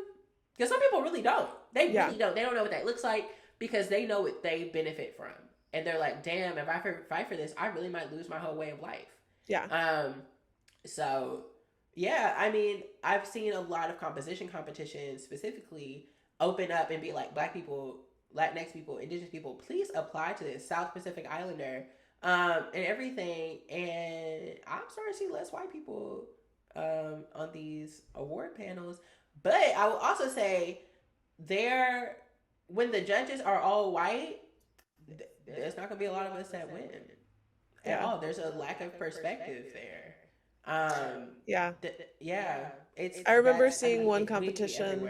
Because some people really don't. They really don't. They don't know what that looks like, because they know what they benefit from. And they're like, damn, if I fight for this, I really might lose my whole way of life. Yeah. So, yeah, I mean, I've seen a lot of composition competitions specifically open up and be like, Black people, Latinx people, Indigenous people, please apply to this, South Pacific Islander, and everything. And I'm starting to see less white people on these award panels. But I will also say when the judges are all white, there's not going to be a lot of us that win at all. There's a lack of perspective there. I remember seeing one competition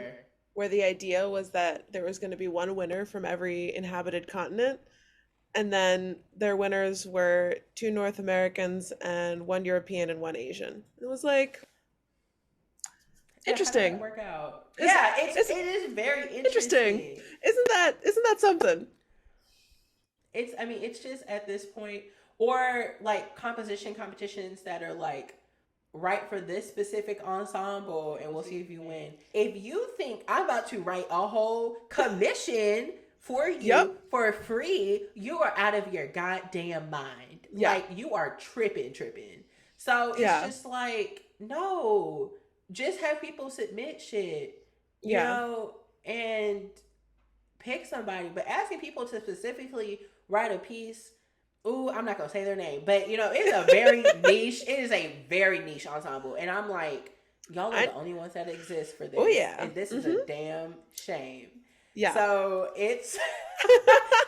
where the idea was that there was going to be one winner from every inhabited continent, and then their winners were 2 North Americans and 1 European and 1 Asian. It was like, interesting. How did that work out? It is very interesting. Isn't that something? It's just at this point, or like composition competitions that are like, write for this specific ensemble and we'll see if you win. If you think I'm about to write a whole commission for you for free, you are out of your goddamn mind. Like, you are tripping. So it's just like, no, just have people submit shit, you know, and pick somebody. But asking people to specifically write a piece, ooh, I'm not gonna say their name, but you know, it's a very niche. It is a very niche ensemble, and I'm like, y'all are the only ones that exist for this. Oh yeah, and this is a damn shame. Yeah. So it's,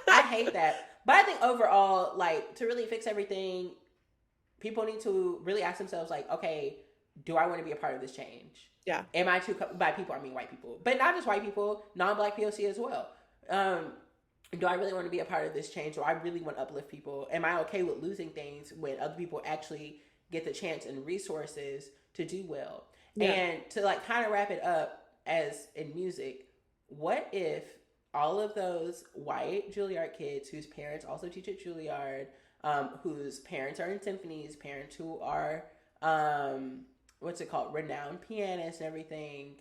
I hate that. But I think overall, like, to really fix everything, people need to really ask themselves, like, okay, do I want to be a part of this change? Yeah. Am I by people, I mean white people, but not just white people, non-Black POC as well. Do I really want to be a part of this change? Or I really want to uplift people? Am I okay with losing things when other people actually get the chance and resources to do well? Yeah. And to like kind of wrap it up, as in music, what if all of those white Juilliard kids whose parents also teach at Juilliard, whose parents are in symphonies, parents who are, renowned pianists and everything,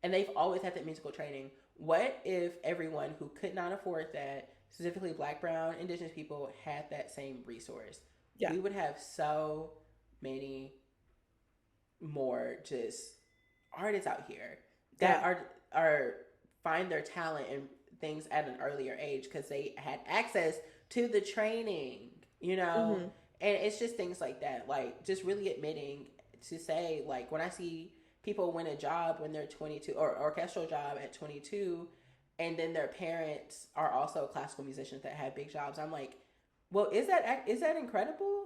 and they've always had that musical training, what if everyone who could not afford that, specifically Black, Brown, Indigenous people, had that same resource? Yeah. We would have so many more just artists out here that are find their talent and things at an earlier age because they had access to the training, you know? Mm-hmm. And it's just things like that, like just really admitting to say, like, when I see people win a job when they're 22, or orchestral job at 22, and then their parents are also classical musicians that have big jobs, I'm like, well, is that incredible?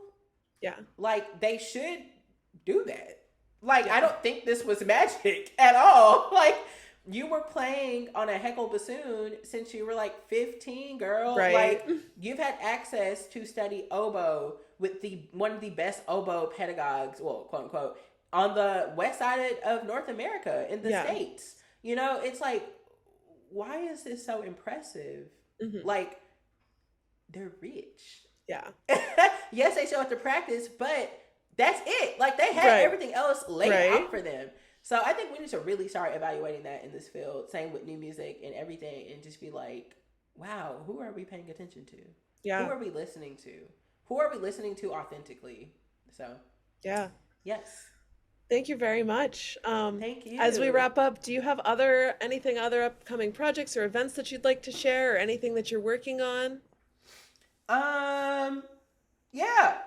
Yeah. Like, they should do that. Like, I don't think this was magic at all. Like, you were playing on a Heckle bassoon since you were like 15, girl. Right. Like, you've had access to study oboe with one of the best oboe pedagogues, well, quote unquote, on the west side of North America in the States. You know, it's like, why is this so impressive? Mm-hmm. Like, they're rich. Yeah. Yes, they show up to practice, but that's it. Like, they had everything else laid out for them. So I think we need to really start evaluating that in this field. Same with new music and everything, and just be like, wow, who are we paying attention to? Yeah. Who are we listening to? Who are we listening to authentically? So yeah. Yes. Thank you very much. Thank you. As we wrap up, do you have other upcoming projects or events that you'd like to share, or anything that you're working on? Yeah.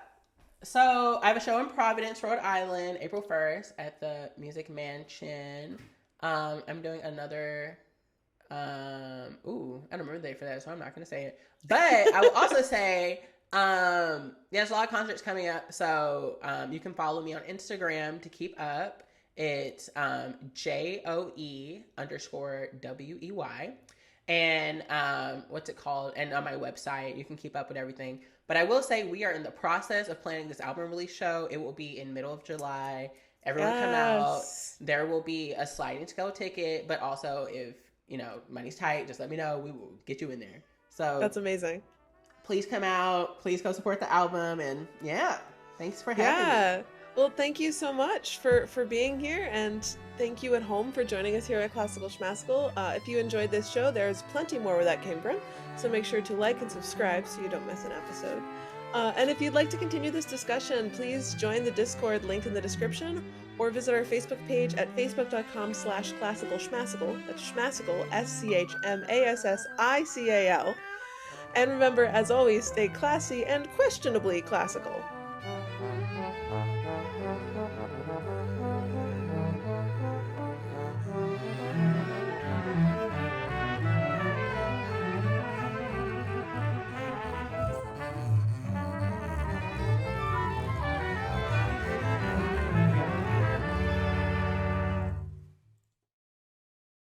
So I have a show in Providence, Rhode Island, April 1st at the Music Mansion. I'm doing another, I don't remember the date for that, so I'm not going to say it. But I will also say, there's a lot of concerts coming up. So you can follow me on Instagram to keep up. It's JOE_WEY. And what's it called? And on my website, you can keep up with everything. But I will say we are in the process of planning this album release show. It will be in middle of July. Everyone come out. There will be a sliding scale ticket, but also if, money's tight, just let me know. We will get you in there. So that's amazing. Please come out. Please go support the album. And thanks for having me. Well, thank you so much for being here, and thank you at home for joining us here at Classical Schmassical. If you enjoyed this show, there's plenty more where that came from, so make sure to like and subscribe so you don't miss an episode. And if you'd like to continue this discussion, please join the Discord linked in the description, or visit our Facebook page at facebook.com/classicalschmassical. That's Schmassical, SCHMASSICAL. And remember, as always, stay classy and questionably classical.